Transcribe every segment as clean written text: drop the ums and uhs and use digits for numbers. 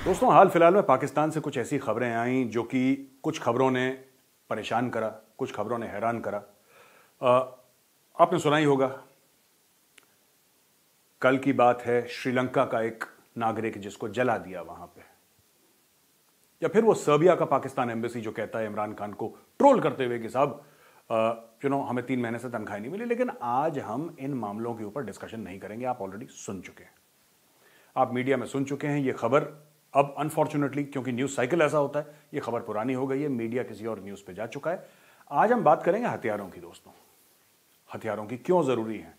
दोस्तों, हाल फिलहाल में पाकिस्तान से कुछ ऐसी खबरें आई जो कि कुछ खबरों ने परेशान करा, कुछ खबरों ने हैरान करा। आपने सुना ही होगा, कल की बात है, श्रीलंका का एक नागरिक जिसको जला दिया वहां पे, या फिर वो सर्बिया का पाकिस्तान एम्बेसी जो कहता है इमरान खान को ट्रोल करते हुए कि साहब हमें 3 महीने से तनख्वाह नहीं मिली। लेकिन आज हम इन मामलों के ऊपर डिस्कशन नहीं करेंगे। आप ऑलरेडी सुन चुके हैं, आप मीडिया में सुन चुके हैं ये खबर। अब अनफॉर्चुनेटली, क्योंकि न्यूज साइकिल ऐसा होता है, ये खबर पुरानी हो गई है, मीडिया किसी और न्यूज पे जा चुका है। आज हम बात करेंगे हथियारों की। दोस्तों, हथियारों की क्यों जरूरी है।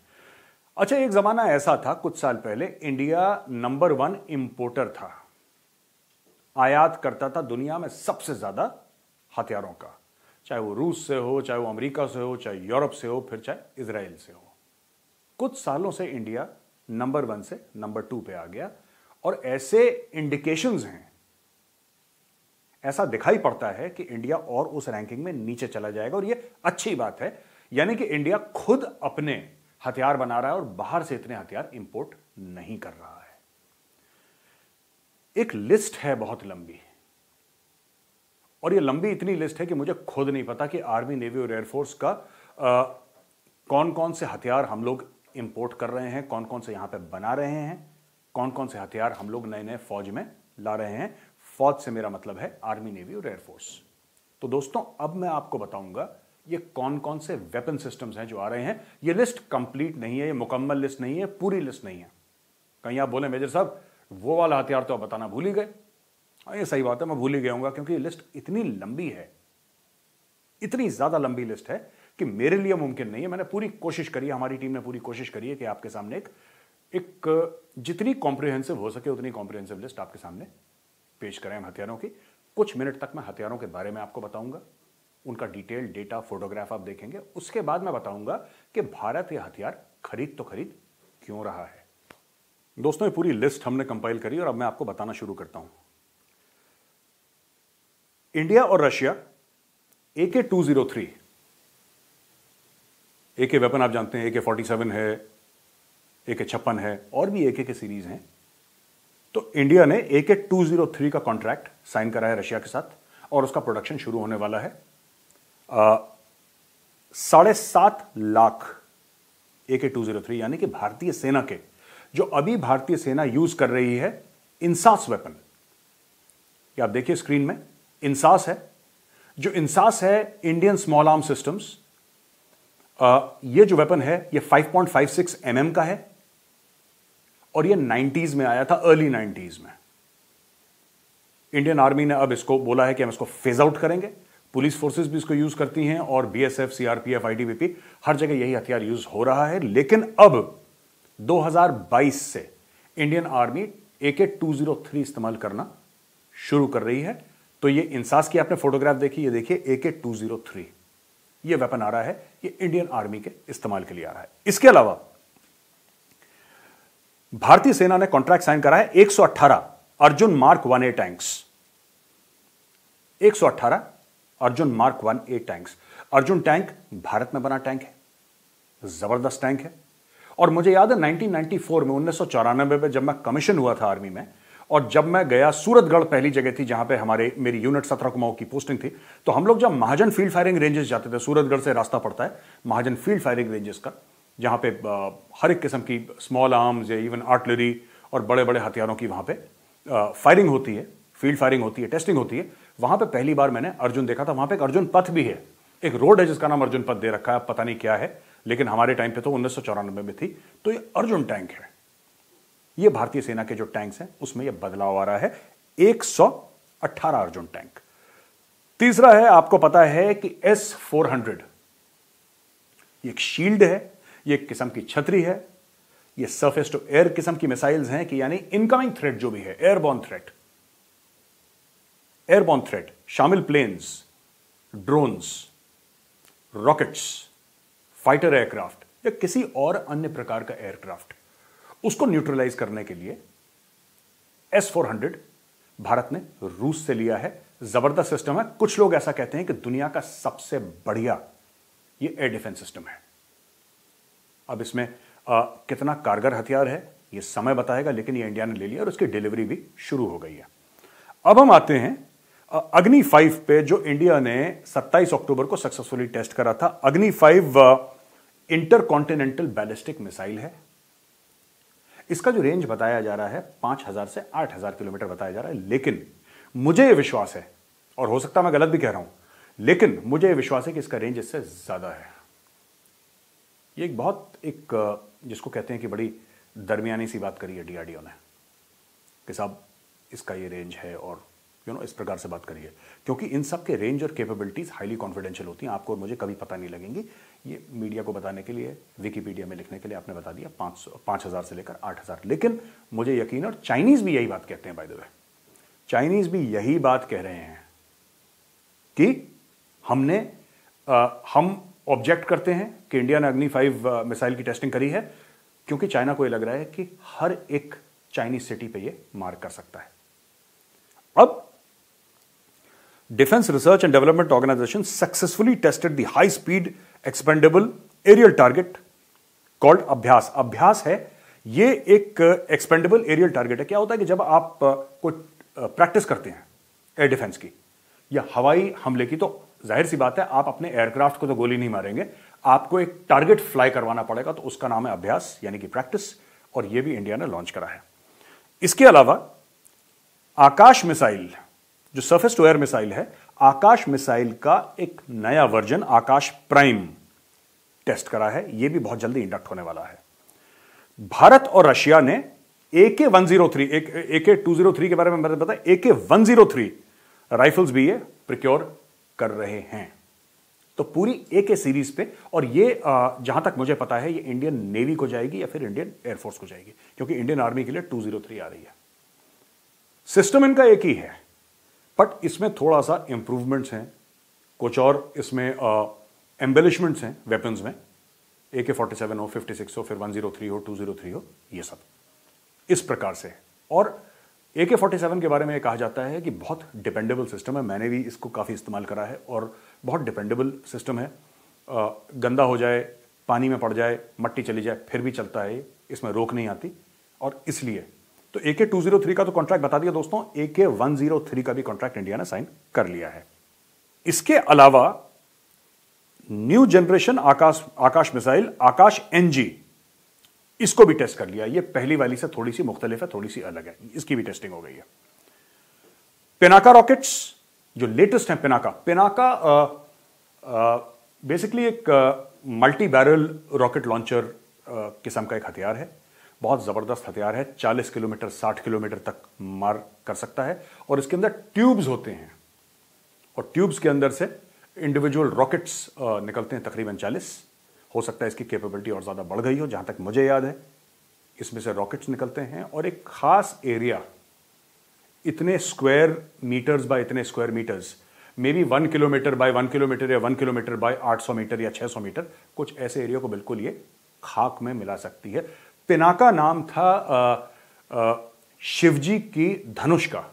अच्छा, एक जमाना ऐसा था कुछ साल पहले, इंडिया नंबर 1 इंपोर्टर था, आयात करता था दुनिया में सबसे ज्यादा हथियारों का, चाहे वो रूस से हो, चाहे वो अमेरिका से हो, चाहे यूरोप से हो, फिर चाहे इजराइल से हो। कुछ सालों से इंडिया नंबर 1 से नंबर 2 पे आ गया, और ऐसे इंडिकेशंस हैं, ऐसा दिखाई पड़ता है कि इंडिया और उस रैंकिंग में नीचे चला जाएगा। और यह अच्छी बात है, यानी कि इंडिया खुद अपने हथियार बना रहा है और बाहर से इतने हथियार इंपोर्ट नहीं कर रहा है। एक लिस्ट है बहुत लंबी, और यह लंबी इतनी लिस्ट है कि मुझे खुद नहीं पता कि आर्मी, नेवी और एयरफोर्स का कौन कौन से हथियार हम लोग इंपोर्ट कर रहे हैं, कौन कौन से यहां पे बना रहे हैं, कौन कौन से हथियार हम लोग नए नए फौज में ला रहे हैं। फौज से मेरा मतलब है आर्मी, नेवी और एयरफोर्स। तो दोस्तों, अब मैं आपको बताऊंगा ये कौन कौन से वेपन सिस्टम्स हैं जो आ रहे हैं। ये लिस्ट कंप्लीट नहीं है, ये मुकम्मल लिस्ट नहीं है, पूरी लिस्ट नहीं है। कहीं आप बोले मेजर साहब वो वाला हथियार तो आप बताना भूल ही गए। ये सही बात है, मैं भूल ही गया हूंगा, क्योंकि ये लिस्ट इतनी लंबी है, इतनी ज्यादा लंबी लिस्ट है कि मेरे लिए मुमकिन नहीं है। मैंने पूरी कोशिश करी है, हमारी टीम ने पूरी कोशिश करी है कि आपके सामने एक जितनी कॉम्प्रिहेंसिव हो सके उतनी कॉम्प्रिहेंसिव लिस्ट आपके सामने पेश करें हम हथियारों की। कुछ मिनट तक मैं हथियारों के बारे में आपको बताऊंगा, उनका डिटेल डेटा, फोटोग्राफ आप देखेंगे। उसके बाद मैं बताऊंगा कि भारत ये हथियार खरीद तो खरीद क्यों रहा है। दोस्तों, ये पूरी लिस्ट हमने कंपाइल करी और अब मैं आपको बताना शुरू करता हूं। इंडिया और रशिया AK-203, AK वेपन आप जानते हैं, AK-47 है, AK-56 है, और भी AK के सीरीज हैं। तो इंडिया ने AK-203 का कॉन्ट्रैक्ट साइन करा है रशिया के साथ, और उसका प्रोडक्शन शुरू होने वाला है। 7.5 लाख AK-203, यानी कि भारतीय सेना के, जो अभी भारतीय सेना यूज कर रही है इंसास वेपन, ये आप देखिए स्क्रीन में, इंसास है। जो इंसास है इंडियन स्मॉल आर्म सिस्टम्स, ये जो वेपन है ये 5.56 mm का है, और ये 90s में आया था, अर्ली 90s में। इंडियन आर्मी ने अब इसको बोला है कि हम इसको फेज आउट करेंगे। पुलिस फोर्सेस भी इसको यूज करती हैं, और BSF, CRPF, ITBP, हर जगह यही हथियार यूज हो रहा है। लेकिन अब 2022 से इंडियन आर्मी AK-203 इस्तेमाल करना शुरू कर रही है। तो ये इंसास की आपने फोटोग्राफ देखी, ये देखिए AK-203, ये वेपन आ रहा है, ये इंडियन आर्मी के इस्तेमाल के लिए आ रहा है। इसके अलावा भारतीय सेना ने कॉन्ट्रैक्ट साइन करा है 118 Arjun mark 1A tanks. 118 Arjun mark 1A tanks. Arjun tank Bharat में बना टैंक है, जबरदस्त टैंक है। और मुझे याद है 1994 में, 1994 में जब मैं कमीशन हुआ था आर्मी में, और जब मैं गया, सूरतगढ़ पहली जगह थी जहां पे मेरी यूनिट 17 कुमाऊं की पोस्टिंग थी। तो हम लोग जब महाजन फील्ड फायरिंग रेंजेस जाते थे, सूरतगढ़ से रास्ता पड़ता है महाजन फील्ड फायरिंग रेंजेस का, जहां पे हर एक किस्म की स्मॉल आर्म्स या इवन आर्टिलरी और बड़े बड़े हथियारों की वहां पे फायरिंग होती है, फील्ड फायरिंग होती है, टेस्टिंग होती है। वहां पे पहली बार मैंने अर्जुन देखा था। वहां पे एक अर्जुन पथ भी है, एक रोड है जिसका नाम अर्जुन पथ दे रखा है, पता नहीं क्या है, लेकिन हमारे टाइम पे तो 1994 में थी। तो ये अर्जुन टैंक है। ये भारतीय सेना के जो टैंक्स हैं उसमें ये बदलाव आ रहा है, 118 अर्जुन टैंक। तीसरा है, आपको पता है कि S-400, ये एक शील्ड है, ये एक किस्म की छतरी है, ये सरफेस टू एयर किस्म की मिसाइल्स हैं, कि यानी इनकमिंग थ्रेट जो भी है, एयरबॉर्न थ्रेट शामिल planes, drones, rockets, fighter aircraft या किसी और अन्य प्रकार का एयरक्राफ्ट, उसको न्यूट्रलाइज करने के लिए S-400 भारत ने रूस से लिया है। जबरदस्त सिस्टम है। कुछ लोग ऐसा कहते हैं कि दुनिया का सबसे बढ़िया ये एयर डिफेंस सिस्टम है। अब इसमें कितना कारगर हथियार है ये समय बताएगा, लेकिन ये इंडिया ने ले लिया और उसकी डिलीवरी भी शुरू हो गई है। अब हम आते हैं अग्नि 5 पे, जो इंडिया ने 27 अक्टूबर को सक्सेसफुली टेस्ट करा था। अग्नि 5 इंटरकॉन्टिनेंटल बैलिस्टिक मिसाइल है। इसका जो रेंज बताया जा रहा है 5000 से 8000 किलोमीटर बताया जा रहा है, लेकिन मुझे यह विश्वास है, और हो सकता है मैं गलत भी कह रहा हूं, लेकिन मुझे यह विश्वास है कि इसका रेंज इससे ज्यादा है। ये एक जिसको कहते हैं कि बड़ी दरमियानी सी बात करी है डीआरडीओ ने कि साहब इसका ये रेंज है, और इस प्रकार से बात करिए, क्योंकि इन सब के रेंज और कैपेबिलिटीज हाईली कॉन्फिडेंशियल होती हैं, आपको और मुझे कभी पता नहीं लगेंगी। ये मीडिया को बताने के लिए, विकिपीडिया में लिखने के लिए आपने बता दिया 5000 से लेकर 8000, लेकिन मुझे यकीन, और चाइनीज भी यही बात कहते हैं, बाय द वे चाइनीज भी यही बात कह रहे हैं कि हम ऑब्जेक्ट करते हैं कि इंडिया ने अग्नि 5 मिसाइल की टेस्टिंग करी है, क्योंकि चाइना को यह लग रहा है कि हर एक चाइनीज सिटी पे ये मार कर सकता है। अब defence research and development organisation successfully tested the high speed expendable aerial target called Abhyas. Abhyas है ये एक एक्सपेंडेबल एरियल टारगेट है। क्या होता है कि जब आप कोई प्रैक्टिस करते हैं एयर डिफेंस की या हवाई हमले की, तो जाहिर सी बात है आप अपने एयरक्राफ्ट को तो गोली नहीं मारेंगे, आपको एक टारगेट फ्लाई करवाना पड़ेगा, तो उसका नाम है अभ्यास यानी कि प्रैक्टिस, और यह भी इंडिया ने लॉन्च करा है। इसके अलावा आकाश मिसाइल, जो सरफेस टू एयर मिसाइल है, आकाश मिसाइल का एक नया वर्जन आकाश प्राइम टेस्ट करा है। यह भी बहुत जल्दी इंडक्ट होने वाला है। भारत और रशिया ने AK-103, AK-203 के बारे में मैंने बताया, AK-103 राइफल्स भी ये प्रिक्योर कर रहे हैं। तो पूरी AK सीरीज पे, और ये जहां तक मुझे पता है ये इंडियन नेवी को जाएगी या फिर इंडियन एयरफोर्स को जाएगी, क्योंकि इंडियन आर्मी के लिए 203 आ रही है। सिस्टम इनका एक ही है, बट इसमें थोड़ा सा इंप्रूवमेंट्स हैं, कुछ और इसमें एम्बेलिशमेंट्स हैं वेपन्स में। AK-47 हो, 56 हो, फिर 103 हो, 203 हो, ये सब इस प्रकार से। और AK-47 के बारे में कहा जाता है कि बहुत डिपेंडेबल सिस्टम है। मैंने भी इसको काफ़ी इस्तेमाल करा है और बहुत डिपेंडेबल सिस्टम है। गंदा हो जाए, पानी में पड़ जाए, मट्टी चली जाए, फिर भी चलता है, इसमें रोक नहीं आती। और इसलिए तो AK-203 का तो कॉन्ट्रैक्ट बता दिया दोस्तों, AK-103 का भी कॉन्ट्रैक्ट इंडिया ने साइन कर लिया है। इसके अलावा न्यू जनरेशन आकाश मिसाइल आकाश NG, इसको भी टेस्ट कर लिया। ये पहली वाली से थोड़ी सी मुख्तलिफ है, थोड़ी सी अलग है, इसकी भी टेस्टिंग हो गई है। पिनाका रॉकेट्स जो लेटेस्ट है, पिनाका बेसिकली एक मल्टी बैरल रॉकेट लॉन्चर किस्म का एक हथियार है। बहुत जबरदस्त हथियार है, 40 किलोमीटर 60 किलोमीटर तक मार कर सकता है। और इसके अंदर ट्यूब्स होते हैं, और ट्यूब्स के अंदर से इंडिविजुअल रॉकेट्स निकलते हैं, तकरीबन 40। हो सकता है इसकी कैपेबिलिटी और ज़्यादा बढ़ गई हो, जहाँ तक मुझे याद है इसमें से रॉकेट्स निकलते हैं। और एक खास एरिया, इतने स्क्वायर मीटर्स बाय इतने square metres, may be 1 kilometre by 1 kilometre या 1 किलोमीटर बाय 800 मीटर या 600 मीटर, कुछ ऐसे एरिया को बिल्कुल ये खाक में मिला सकती है। पिनाका नाम था शिवजी की धनुष का।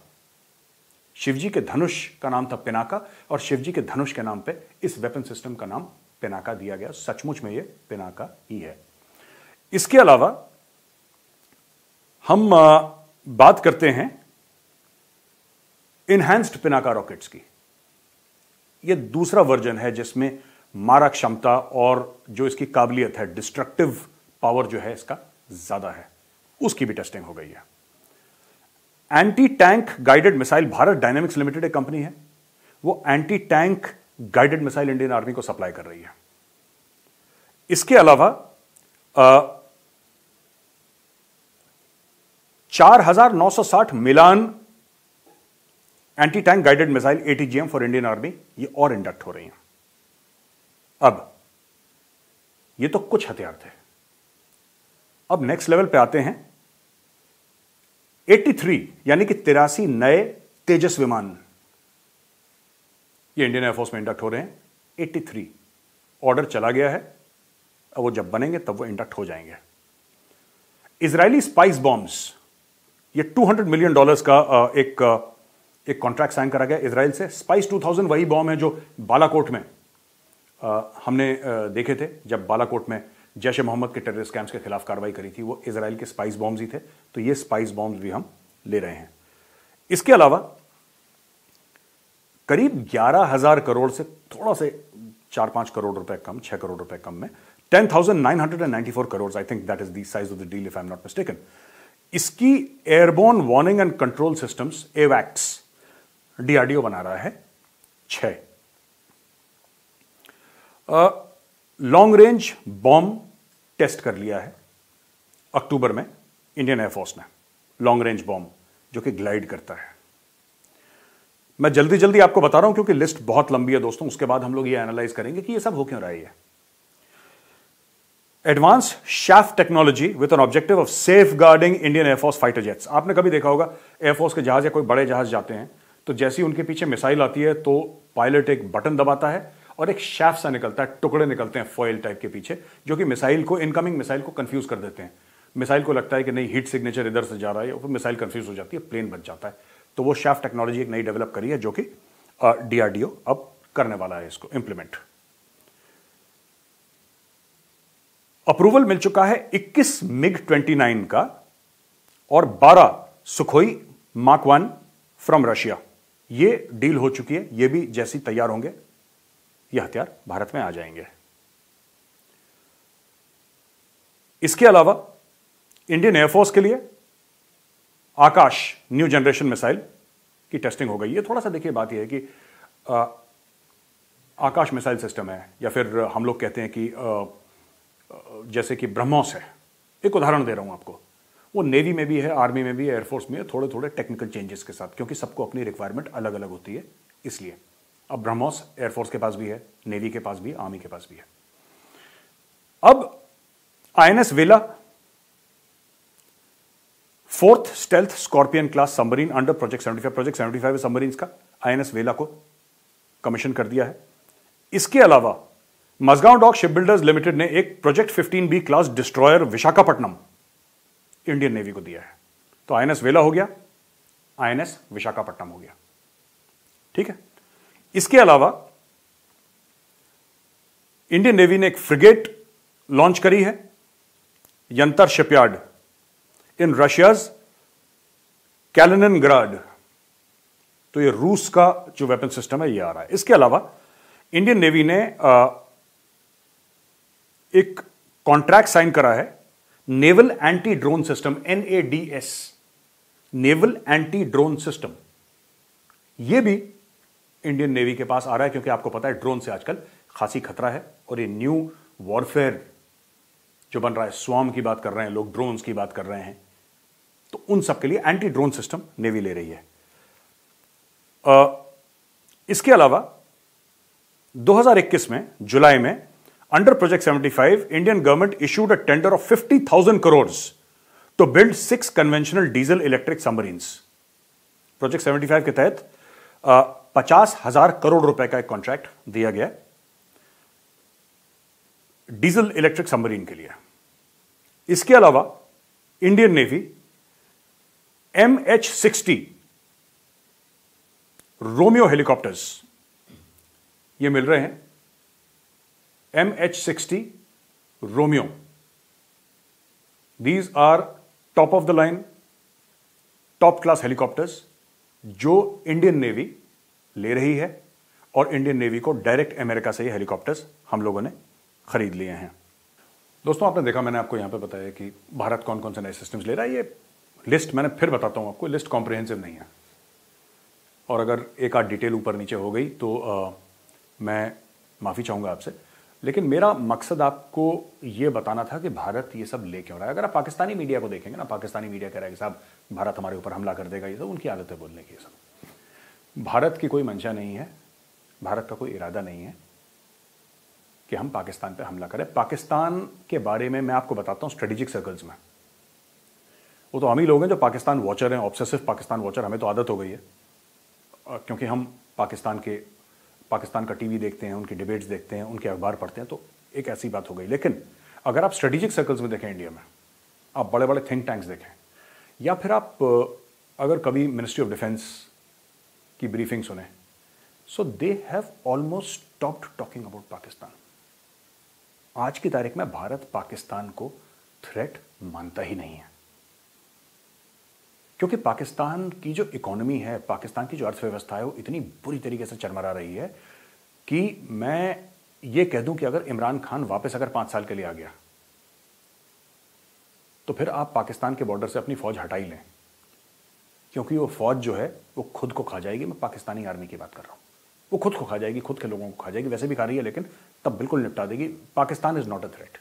शिवजी के धनुष का नाम था पिनाका, और शिवजी के धनुष के नाम पे इस वेपन सिस्टम का नाम पिनाका दिया गया। सचमुच में ये पिनाका ही है। इसके अलावा हम बात करते हैं इनहैंस्ड पिनाका रॉकेट्स की। यह दूसरा वर्जन है जिसमें मारक क्षमता और जो इसकी काबिलियत है, डिस्ट्रक्टिव पावर जो है इसका ज्यादा है, उसकी भी टेस्टिंग हो गई है। Anti tank guided missile, Bharat dynamics limited एक कंपनी है, वो anti tank guided missile Indian army को सप्लाई कर रही है। इसके अलावा 4960 Milan anti tank guided missile ATGM for Indian army, ये और इंडक्ट हो रही हैं। अब ये तो कुछ हथियार थे। अब नेक्स्ट लेवल पे आते हैं। 83 यानी कि 83 नए तेजस विमान ये इंडियन एयरफोर्स में इंडक्ट हो रहे हैं। 83 ऑर्डर चला गया है, अब वो जब बनेंगे तब वो इंडक्ट हो जाएंगे। इजरायली स्पाइस बॉम्ब्स, ये $200 मिलियन का एक कॉन्ट्रैक्ट साइन करा गया इजराइल से। स्पाइस 2000 वही बॉम्ब है जो बालाकोट में हमने देखे थे, जब बालाकोट में जैश ए मोहम्मद के टेररिस्ट कैंप्स के खिलाफ कार्रवाई करी थी, वो इजराइल के स्पाइस बॉम्ब्स ही थे। तो ये स्पाइस बॉम्ब्स भी हम ले रहे हैं। इसके अलावा करीब 11,000 करोड़ से थोड़ा से 4-5 करोड़ रुपए कम, 6 करोड़ रुपए कम में 10,994 crore, I think that is the size of the deal if I am not mistaken. इसकी airborne warning and control systems एवैक्स डीआरडीओ बना रहा है 6। लॉन्ग रेंज बॉम्ब टेस्ट कर लिया है अक्टूबर में इंडियन एयरफोर्स ने, लॉन्ग रेंज बॉम्ब जो कि ग्लाइड करता है। मैं जल्दी जल्दी आपको बता रहा हूं क्योंकि लिस्ट बहुत लंबी है दोस्तों, उसके बाद हम लोग ये एनालाइज करेंगे कि ये सब हो क्यों रहा है। Advance shaft technology with an objective of safeguarding Indian air force fighter jets. आपने कभी देखा होगा एयरफोर्स के जहाज या कोई बड़े जहाज जाते हैं तो जैसे ही उनके पीछे मिसाइल आती है तो पायलट एक बटन दबाता है और एक शाफ्ट सा निकलता है, टुकड़े निकलते हैं फॉयल टाइप के पीछे, जो कि मिसाइल को, इनकमिंग मिसाइल को कंफ्यूज कर देते हैं। मिसाइल को लगता है कि नहीं हीट सिग्नेचर इधर से जा रहा है, फिर मिसाइल कंफ्यूज हो जाती है, प्लेन बच जाता है। तो वो शाफ्ट टेक्नोलॉजी एक नई डेवलप करी है जो कि डीआरडीओ अब करने वाला है इसको इंप्लीमेंट। अप्रूवल मिल चुका है 21 MiG-29 का और 12 सुखोई मार्क 1 फ्रॉम रशिया। ये डील हो चुकी है, ये भी जैसी तैयार होंगे ये हथियार भारत में आ जाएंगे। इसके अलावा इंडियन एयरफोर्स के लिए आकाश न्यू जनरेशन मिसाइल की टेस्टिंग हो गई है। थोड़ा सा देखिए, बात यह है कि आकाश मिसाइल सिस्टम है या फिर हम लोग कहते हैं कि जैसे कि ब्रह्मोस है, एक उदाहरण दे रहा हूं आपको, वो नेवी में भी है, आर्मी में भी है, एयरफोर्स में है, थोड़े थोड़े टेक्निकल चेंजेस के साथ, क्योंकि सबको अपनी रिक्वायरमेंट अलग अलग होती है इसलिए। अब ब्रह्मोस एयरफोर्स के पास भी है, नेवी के पास भी है, आर्मी के पास भी है। अब आईएनएस वेला 4th stealth scorpion class submarine under project 75, project 75 submarine का आईएनएस वेला को कमीशन कर दिया है। इसके अलावा मजगांव डॉक शिपबिल्डर्स लिमिटेड ने एक project 15B class destroyer Visakhapatnam Indian navy को दिया है। तो आईएनएस वेला हो गया, आईएनएस विशाखापट्टनम हो गया, ठीक है। इसके अलावा इंडियन नेवी ने एक फ्रिगेट लॉन्च करी है, यंतर शिपयार्ड इन रशियाज कैलिनिनग्राड। तो ये रूस का जो वेपन सिस्टम है ये आ रहा है। इसके अलावा इंडियन नेवी ने एक कॉन्ट्रैक्ट साइन करा है naval anti drone system, NADS, naval anti drone system. यह भी इंडियन नेवी के पास आ रहा है क्योंकि आपको पता है ड्रोन से आजकल खासी खतरा है और ये न्यू वॉरफेयर जो बन रहा है, स्वार्म की बात कर रहे हैं लोग, ड्रोन्स की बात कर रहे हैं, तो उन सब के लिए एंटी ड्रोन सिस्टम नेवी ले रही है। इसके अलावा 2021 में जुलाई में under project 75 Indian government issued a tender of 50,000 crore to build 6 conventional diesel electric submarines. Project 75 के तहत 50,000 करोड़ रुपए का एक कॉन्ट्रैक्ट दिया गया डीजल इलेक्ट्रिक सबमरीन के लिए। इसके अलावा Indian navy MH-60 Romeo helicopters ये मिल रहे हैं, MH-60 Romeo. These are top of the line, top class helicopters जो इंडियन नेवी ले रही है और इंडियन नेवी को डायरेक्ट अमेरिका से ये हेलीकॉप्टर्स हम लोगों ने खरीद लिए हैं। दोस्तों आपने देखा, मैंने आपको यहां पे बताया कि भारत कौन कौन से नए सिस्टम्स ले रहा है। ये लिस्ट मैंने फिर बताता हूं आपको, लिस्ट कॉम्प्रिहेंसिव नहीं है और अगर एक आध डिटेल ऊपर नीचे हो गई तो मैं माफी चाहूंगा आपसे, लेकिन मेरा मकसद आपको यह बताना था कि भारत ये सब ले क्यों रहा है। अगर आप पाकिस्तानी मीडिया को देखेंगे ना, पाकिस्तानी मीडिया कह रहा है कि साहब भारत हमारे ऊपर हमला कर देगा, ये सब उनकी आदत है बोलने की। ये सब भारत की कोई मंशा नहीं है, भारत का कोई इरादा नहीं है कि हम पाकिस्तान पे हमला करें। पाकिस्तान के बारे में मैं आपको बताता हूं स्ट्रेटेजिक सर्कल्स में, वो तो हम ही लोग हैं जो पाकिस्तान वॉचर हैं, ऑब्सेसिव पाकिस्तान वॉचर। हमें तो आदत हो गई है क्योंकि हम पाकिस्तान का टीवी देखते हैं, उनकी डिबेट्स देखते हैं, उनके अखबार पढ़ते हैं, तो एक ऐसी बात हो गई। लेकिन अगर आप स्ट्रेटेजिक सर्कल्स में देखें इंडिया में, आप बड़े बड़े थिंक टैंक्स देखें या फिर आप अगर कभी मिनिस्ट्री ऑफ डिफेंस की ब्रीफिंग सुने, so they have almost stopped talking about Pakistan. आज की तारीख में भारत पाकिस्तान को थ्रेट मानता ही नहीं है। क्योंकि पाकिस्तान की जो इकोनॉमी है, पाकिस्तान की जो अर्थव्यवस्था है, वो इतनी बुरी तरीके से चरमरा रही है कि मैं ये कह दूं कि अगर इमरान खान वापस अगर 5 साल के लिए आ गया तो फिर आप पाकिस्तान के बॉर्डर से अपनी फौज हटा ही लें, क्योंकि वो फौज जो है वो खुद को खा जाएगी। मैं पाकिस्तानी आर्मी की बात कर रहा हूं, वो खुद को खा जाएगी, खुद के लोगों को खा जाएगी। वैसे भी खा रही है, लेकिन तब बिल्कुल निपटा देगी। Pakistan is not a threat.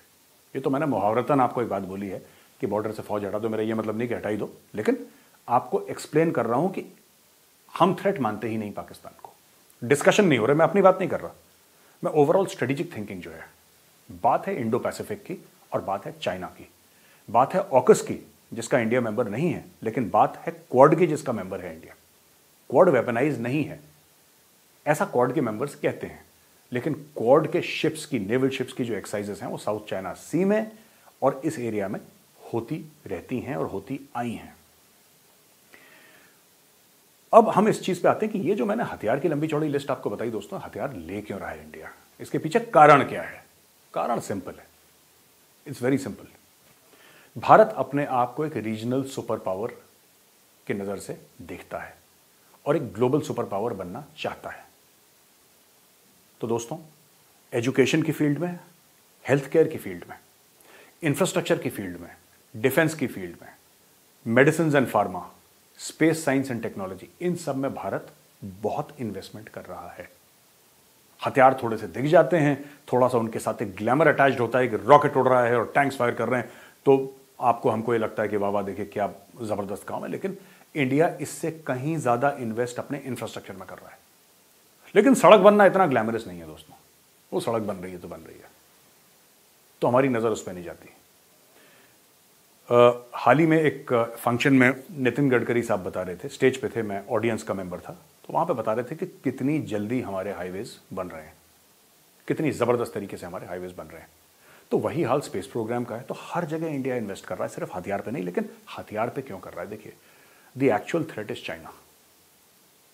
ये तो मैंने मुहावरतन आपको एक बात बोली है कि बॉर्डर से फौज हटा दो, मेरा ये मतलब नहीं कि हटा ही दो, लेकिन आपको एक्सप्लेन कर रहा हूं कि हम थ्रेट मानते ही नहीं पाकिस्तान को। डिस्कशन नहीं हो रहा, मैं अपनी बात नहीं कर रहा, मैं ओवरऑल स्ट्रेटेजिक थिंकिंग जो है, बात है इंडो पैसिफिक की और बात है चाइना की, बात है ऑकस की जिसका इंडिया मेंबर नहीं है, लेकिन बात है क्वाड की जिसका मेंबर है इंडिया। क्वाड वेपनाइज नहीं है, ऐसा क्वाड के मेंबर्स कहते हैं, लेकिन क्वाड के शिप्स की, नेवल शिप्स की जो एक्सरसाइजेस हैं वो साउथ चाइना सी में और इस एरिया में होती रहती हैं और होती आई हैं। अब हम इस चीज पे आते हैं कि ये जो मैंने हथियार की लंबी चौड़ी लिस्ट आपको बताई दोस्तों, हथियार ले क्यों रहा है इंडिया, इसके पीछे कारण क्या है? कारण सिंपल है, इट्स वेरी सिंपल। भारत अपने आप को एक रीजनल सुपर पावर की नजर से देखता है और एक ग्लोबल सुपर पावर बनना चाहता है। तो दोस्तों, एजुकेशन की फील्ड में, हेल्थ केयर की फील्ड में, इंफ्रास्ट्रक्चर की फील्ड में, डिफेंस की फील्ड में, medicine and pharma, space science and technology, इन सब में भारत बहुत इन्वेस्टमेंट कर रहा है। हथियार थोड़े से दिख जाते हैं, थोड़ा सा उनके साथ एक ग्लैमर अटैच्ड होता है कि रॉकेट उड़ रहा है और टैंक्स फायर कर रहे हैं, तो आपको हमको ये लगता है कि वाह वाह देखिए क्या जबरदस्त काम है। लेकिन इंडिया इससे कहीं ज्यादा इन्वेस्ट अपने इंफ्रास्ट्रक्चर में कर रहा है। लेकिन सड़क बनना इतना ग्लैमरस नहीं है दोस्तों, वो सड़क बन रही है तो बन रही है, तो हमारी नजर उस पर नहीं जाती। हाल ही में एक फंक्शन में नितिन गडकरी साहब बता रहे थे, स्टेज पे थे, मैं ऑडियंस का मेंबर था, तो वहां पे बता रहे थे कि कितनी जल्दी हमारे हाईवेज बन रहे हैं, कितनी जबरदस्त तरीके से हमारे हाईवेज बन रहे हैं। तो वही हाल स्पेस प्रोग्राम का है। तो हर जगह इंडिया इन्वेस्ट कर रहा है, सिर्फ हथियार पे नहीं। लेकिन हथियार पे क्यों कर रहा है? देखिए, the actual threat is China.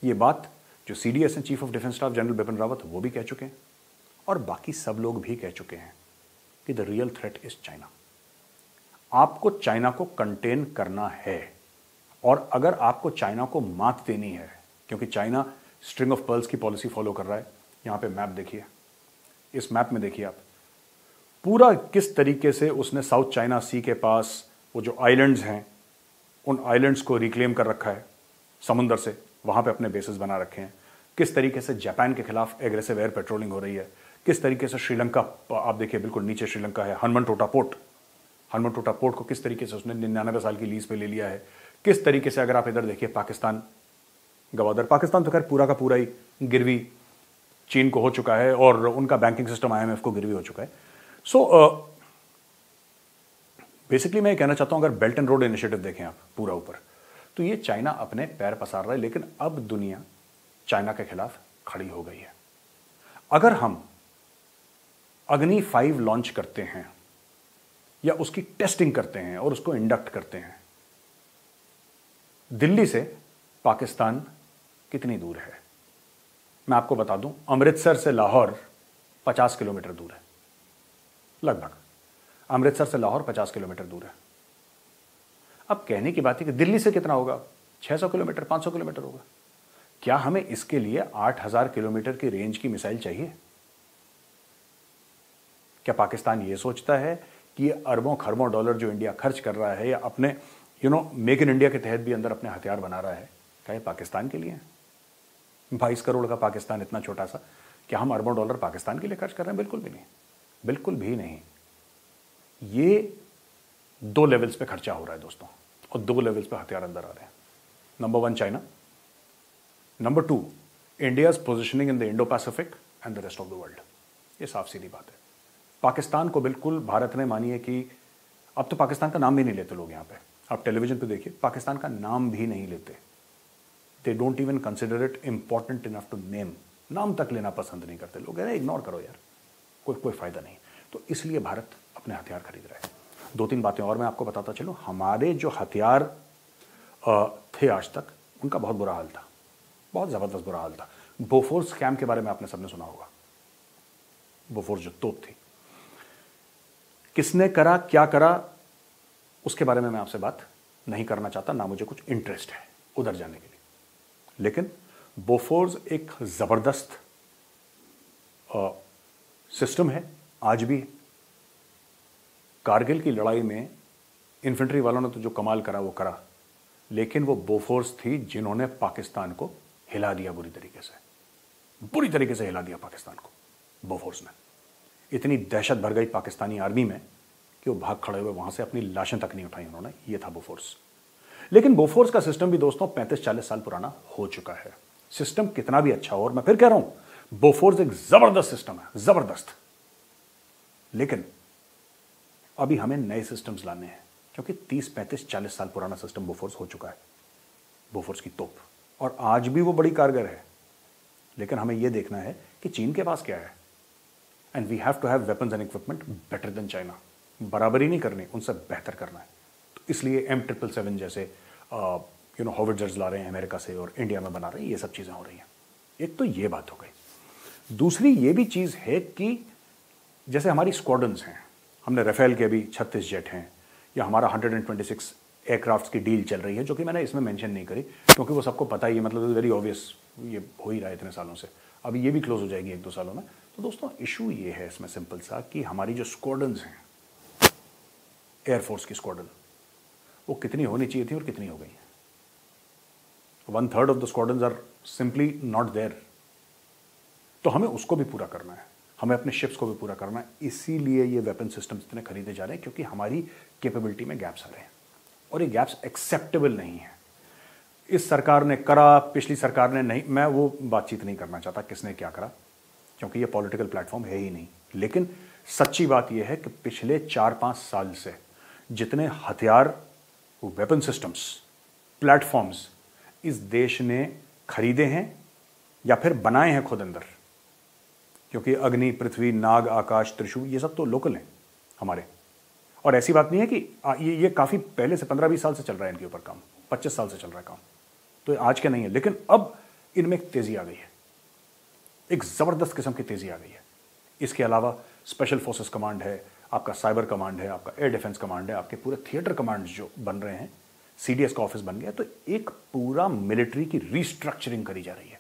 ये बात जो CDS chief of defence staff general Bipin Rawat वो भी कह चुके हैं और बाकी सब लोग भी कह चुके हैं कि the real threat is China. आपको चाइना को कंटेन करना है, और अगर आपको चाइना को मात देनी है, क्योंकि चाइना स्ट्रिंग ऑफ पर्ल्स की पॉलिसी फॉलो कर रहा है। यहां पे मैप देखिए, इस मैप में देखिए आप पूरा किस तरीके से उसने साउथ चाइना सी के पास वो जो आइलैंड्स हैं, उन आइलैंड्स को रिक्लेम कर रखा है समुंदर से, वहां पे अपने बेसेस बना रखे हैं। किस तरीके से जापान के खिलाफ एग्रेसिव एयर पेट्रोलिंग हो रही है, किस तरीके से श्रीलंका, आप देखिए बिल्कुल नीचे श्रीलंका है, हनुमनटोटा पोर्ट को किस तरीके से उसने 99 साल की लीज पे ले लिया है। किस तरीके से अगर आप इधर देखिए पाकिस्तान, गवादर, पाकिस्तान तो खैर पूरा का पूरा ही गिरवी चीन को हो चुका है और उनका बैंकिंग सिस्टम आईएमएफ को गिरवी हो चुका है। सो बेसिकली मैं ये कहना चाहता हूं, अगर बेल्ट एंड रोड इनिशिएटिव देखें आप पूरा ऊपर, तो ये चाइना अपने पैर पसार रहा है, लेकिन अब दुनिया चाइना के खिलाफ खड़ी हो गई है। अगर हम अग्नि 5 लॉन्च करते हैं या उसकी टेस्टिंग करते हैं और उसको इंडक्ट करते हैं, दिल्ली से पाकिस्तान कितनी दूर है? मैं आपको बता दूं, अमृतसर से लाहौर 50 किलोमीटर दूर है, लगभग अमृतसर से लाहौर 50 किलोमीटर दूर है। अब कहने की बात है कि दिल्ली से कितना होगा? 600 किलोमीटर, 500 किलोमीटर होगा। क्या हमें इसके लिए 8000 किलोमीटर की रेंज की मिसाइल चाहिए? क्या पाकिस्तान यह सोचता है कि ये अरबों खरबों डॉलर जो इंडिया खर्च कर रहा है या अपने मेक इन इंडिया के तहत भी अंदर अपने हथियार बना रहा है, क्या ये पाकिस्तान के लिए है? 22 करोड़ का पाकिस्तान, इतना छोटा सा, क्या हम अरबों डॉलर पाकिस्तान के लिए खर्च कर रहे हैं? बिल्कुल भी नहीं, बिल्कुल भी नहीं। ये 2 लेवल्स पे खर्चा हो रहा है दोस्तों, और 2 लेवल्स पे हथियार अंदर आ रहे हैं। Number 1 China, number 2 India's positioning in the Indo Pacific and the rest of the world. ये साफ सीधी बात है। पाकिस्तान को बिल्कुल भारत ने, मानिए कि अब तो पाकिस्तान का नाम भी नहीं लेते लोग। यहां पे आप टेलीविजन पे देखिए, पाकिस्तान का नाम भी नहीं लेते। They don't even consider it important enough to name. नाम तक लेना पसंद नहीं करते लोग, इग्नोर करो यार, कोई फायदा नहीं। तो इसलिए भारत अपने हथियार खरीद रहा है। 2-3 बातें और मैं आपको बताता चलूं। हमारे जो हथियार थे आज तक, उनका बहुत बुरा हाल था, बहुत जबरदस्त बुरा हाल था। बोफोर्स स्कैम के बारे में आपने सबने सुना होगा। बोफोर्स जो तोप थी, किसने करा, क्या करा, उसके बारे में मैं आपसे बात नहीं करना चाहता, ना मुझे कुछ इंटरेस्ट है उधर जाने के लिए। लेकिन बोफोर्स एक जबरदस्त सिस्टम है, आज भी। कारगिल की लड़ाई में इन्फेंट्री वालों ने तो जो कमाल करा वो करा, लेकिन वो बोफोर्स थी जिन्होंने पाकिस्तान को हिला दिया, बुरी तरीके से हिला दिया पाकिस्तान को। बोफोर्स ने इतनी दहशत भर गई पाकिस्तानी आर्मी में कि वो भाग खड़े हुए वहां से, अपनी लाशें तक नहीं उठाई उन्होंने। ये था बोफोर्स। लेकिन बोफोर्स का सिस्टम भी दोस्तों 35-40 साल पुराना हो चुका है। सिस्टम कितना भी अच्छा हो, और मैं फिर कह रहा हूं बोफोर्स एक जबरदस्त सिस्टम है, जबरदस्त। लेकिन अभी हमें नए सिस्टम्स लाने हैं, क्योंकि 30-35-40 साल पुराना सिस्टम बोफोर्स हो चुका है, बोफोर्स की तोप, और आज भी वो बड़ी कारगर है। लेकिन हमें यह देखना है कि चीन के पास क्या है, and we have to have weapons and equipment better than China. बराबरी नहीं करनी, उनसे बेहतर करना है। तो इसलिए M777 जैसे हॉविट्जर्स ला रहे हैं अमेरिका से और इंडिया में बना रहे हैं, ये सब चीजें हो रही हैं। एक तो ये बात हो गई। दूसरी ये भी चीज है कि जैसे हमारी स्क्वाड्रन्स हैं, हमने राफेल के अभी 36 जेट हैं, या हमारा 126 एयरक्राफ्ट की डील चल रही है, जो कि मैंने इसमें मेंशन नहीं करी क्योंकि वो सबको पता ही है, मतलब वेरी ऑब्वियस, ये हो ही रहा है इतने सालों से। अभी ये भी क्लोज हो जाएगी 1-2 सालों में। तो दोस्तों इशू ये है इसमें सिंपल सा कि हमारी जो स्क्वाड्रन्स हैं, एयरफोर्स की स्क्वाड्रन, वो कितनी होनी चाहिए थी और कितनी हो गई है। 1/3 of the squadrons are simply not there. तो हमें उसको भी पूरा करना है, हमें अपने शिप्स को भी पूरा करना है। इसीलिए ये वेपन सिस्टम्स इतने खरीदे जा रहे हैं, क्योंकि हमारी कैपेबिलिटी में गैप्स आ रहे हैं, और ये गैप्स एक्सेप्टेबल नहीं है। इस सरकार ने करा, पिछली सरकार ने नहीं, मैं वो बातचीत नहीं करना चाहता किसने क्या करा, क्योंकि ये पॉलिटिकल प्लेटफॉर्म है ही नहीं। लेकिन सच्ची बात यह है कि पिछले 4-5 साल से जितने हथियार, वेपन सिस्टम्स, प्लेटफॉर्म्स इस देश ने खरीदे हैं या फिर बनाए हैं खुद अंदर, क्योंकि अग्नि, पृथ्वी, नाग, आकाश, त्रिशूल, ये सब तो लोकल हैं हमारे। और ऐसी बात नहीं है कि ये काफी पहले से 15-20 साल से चल रहा है इनके ऊपर काम, 25 साल से चल रहा है काम, तो ये आज के नहीं है। लेकिन अब इनमें एक तेजी आ गई है, एक जबरदस्त किस्म की तेजी आ गई है। इसके अलावा स्पेशल फोर्सेस कमांड है, आपका साइबर कमांड है, आपका एयर डिफेंस कमांड है, आपके पूरे थिएटर कमांड जो बन रहे हैं, CDS का ऑफिस बन गया। तो एक पूरा मिलिट्री की रीस्ट्रक्चरिंग करी जा रही है।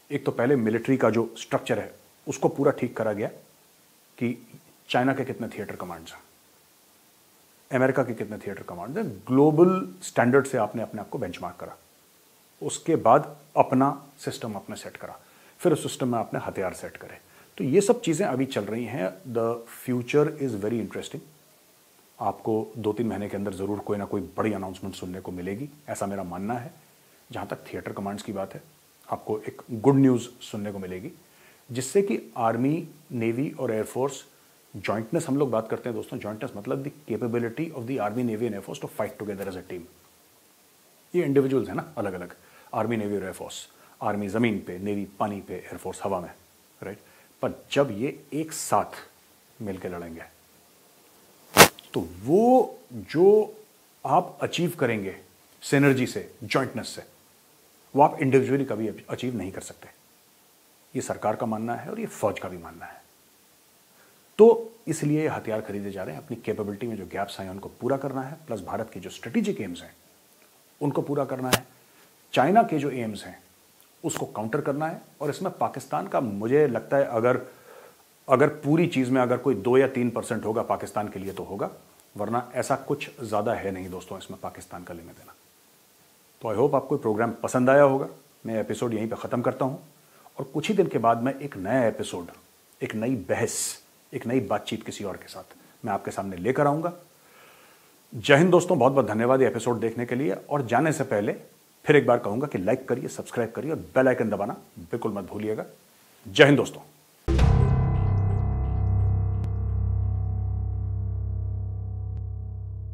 एक तो पहले मिलिट्री का जो स्ट्रक्चर है उसको पूरा ठीक करा गया कि चाइना के कितने थिएटर कमांड्स हैं, अमेरिका के कितने थिएटर कमांड्स हैं, ग्लोबल स्टैंडर्ड से आपने अपने आप को बेंचमार्क करा। उसके बाद अपना सिस्टम आपने सेट करा, फिर उस सिस्टम में आपने हथियार सेट करे। तो ये सब चीजें अभी चल रही हैं। The future is very interesting. आपको 2-3 महीने के अंदर जरूर कोई ना कोई बड़ी अनाउंसमेंट सुनने को मिलेगी, ऐसा मेरा मानना है। जहां तक थिएटर कमांड्स की बात है, आपको एक गुड न्यूज सुनने को मिलेगी, जिससे कि आर्मी, नेवी और एयरफोर्स जॉइंटनेस, हम लोग बात करते हैं दोस्तों, जॉइंटनेस मतलब the capability of the army, navy and air force to fight together as a team. ये इंडिविजुअल्स है ना, अलग अलग, आर्मी, नेवी और एयरफोर्स। आर्मी जमीन पे, नेवी पानी पे, एयरफोर्स हवा में, राइट। पर जब ये एक साथ मिलकर लड़ेंगे तो वो जो आप अचीव करेंगे सिनर्जी से, जॉइंटनेस से, वो आप इंडिविजुअली कभी अचीव नहीं कर सकते। ये सरकार का मानना है और ये फौज का भी मानना है। तो इसलिए ये हथियार खरीदे जा रहे हैं। अपनी कैपेबिलिटी में जो गैप्स हैं उनको पूरा करना है, प्लस भारत के जो स्ट्रेटेजिक एम्स हैं उनको पूरा करना है, चाइना के जो एम्स हैं उसको काउंटर करना है। और इसमें पाकिस्तान का, मुझे लगता है, अगर पूरी चीज में अगर कोई 2 या 3% होगा पाकिस्तान के लिए तो होगा, वरना ऐसा कुछ ज्यादा है नहीं दोस्तों इसमें पाकिस्तान का लेने देना। तो आई होप आपको प्रोग्राम पसंद आया होगा। मैं एपिसोड यहीं पे खत्म करता हूं, और कुछ ही दिन के बाद मैं एक नया एपिसोड, एक नई बहस, एक नई बातचीत किसी और के साथ मैं आपके सामने लेकर आऊंगा। जय हिंद दोस्तों, बहुत बहुत धन्यवाद ये एपिसोड देखने के लिए। और जाने से पहले फिर एक बार कहूंगा कि लाइक करिए, सब्सक्राइब करिए और बेल आइकन दबाना बिल्कुल मत भूलिएगा। जय हिंद दोस्तों।